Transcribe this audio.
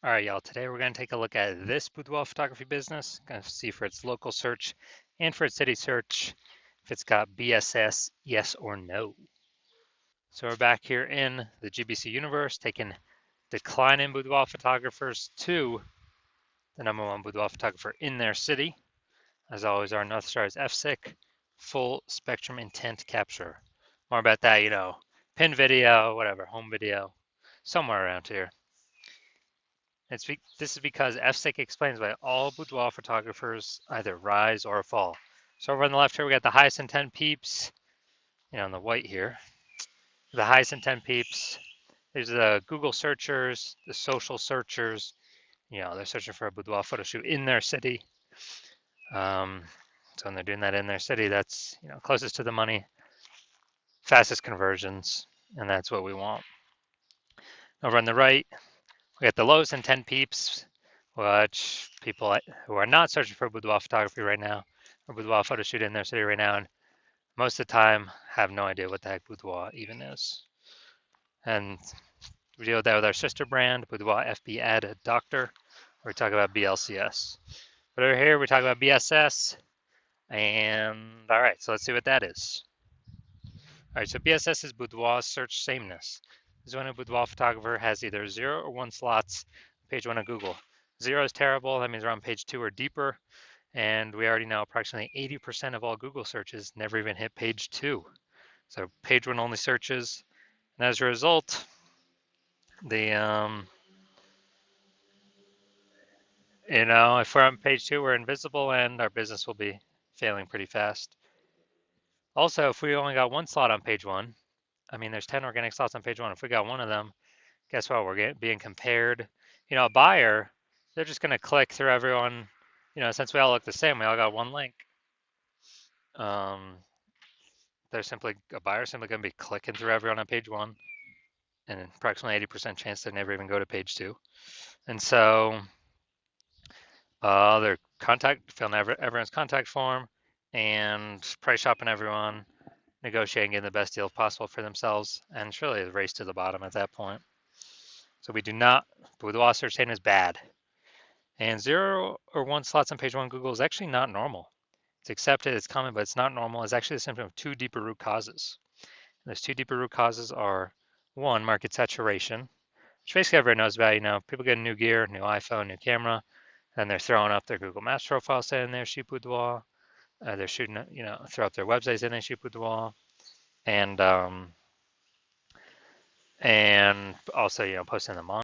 All right, y'all. Today we're going to take a look at this boudoir photography business. Going to see for its local search and for its city search if it's got BSS, yes or no. So we're back here in the GBC universe, taking declining boudoir photographers to the #1 boudoir photographer in their city. As always, our North Star is FSIC, full spectrum intent capture. More about that, pin video, whatever, home video, somewhere around here. This is because FSIC explains why all boudoir photographers either rise or fall. So over on the left here, we got the highest intent peeps, in the white here. The highest intent peeps. These are the Google searchers, the social searchers. They're searching for a boudoir photo shoot in their city. So when they're doing that in their city, that's closest to the money, fastest conversions, and that's what we want. Over on the right, we got the lowest intent peeps, which people who are not searching for boudoir photography right now, or boudoir photo shoot in their city right now, and most of the time have no idea what the heck boudoir even is. And we deal with that with our sister brand, Boudoir FB Ad Doctor, where we talk about BLCS. But over here, we talk about BSS, and all right, so let's see what that is. All right, so BSS is boudoir search sameness. This is when a boudoir photographer has either 0 or 1 slots on page 1 of Google. 0 is terrible, that means we're on page 2 or deeper, and we already know approximately 80% of all Google searches never even hit page 2. So page 1 only searches, and as a result, if we're on page 2, we're invisible and our business will be failing pretty fast. Also, if we only got 1 slot on page 1, there's 10 organic slots on page 1. If we got 1 of them, guess what? We're being compared. A buyer, they're just going to click through everyone. Since we all look the same, we all got 1 link. A buyer simply going to be clicking through everyone on page 1, and approximately 80% chance they never even go to page 2. And so they're filling everyone's contact form and price shopping everyone, negotiating, getting the best deal possible for themselves, and it's really a race to the bottom at that point. So boudoir search is bad. And 0 or 1 slots on page 1 Google is actually not normal. It's accepted, it's common, but it's not normal. It's actually a symptom of 2 deeper root causes. And those 2 deeper root causes are 1, market saturation, which basically everyone knows about. People get new gear, new iPhone, new camera, and they're throwing up their Google Maps profile saying they're shoot boudoir. They're shooting, throw up their websites saying they shoot boudoir, and also, posting them on.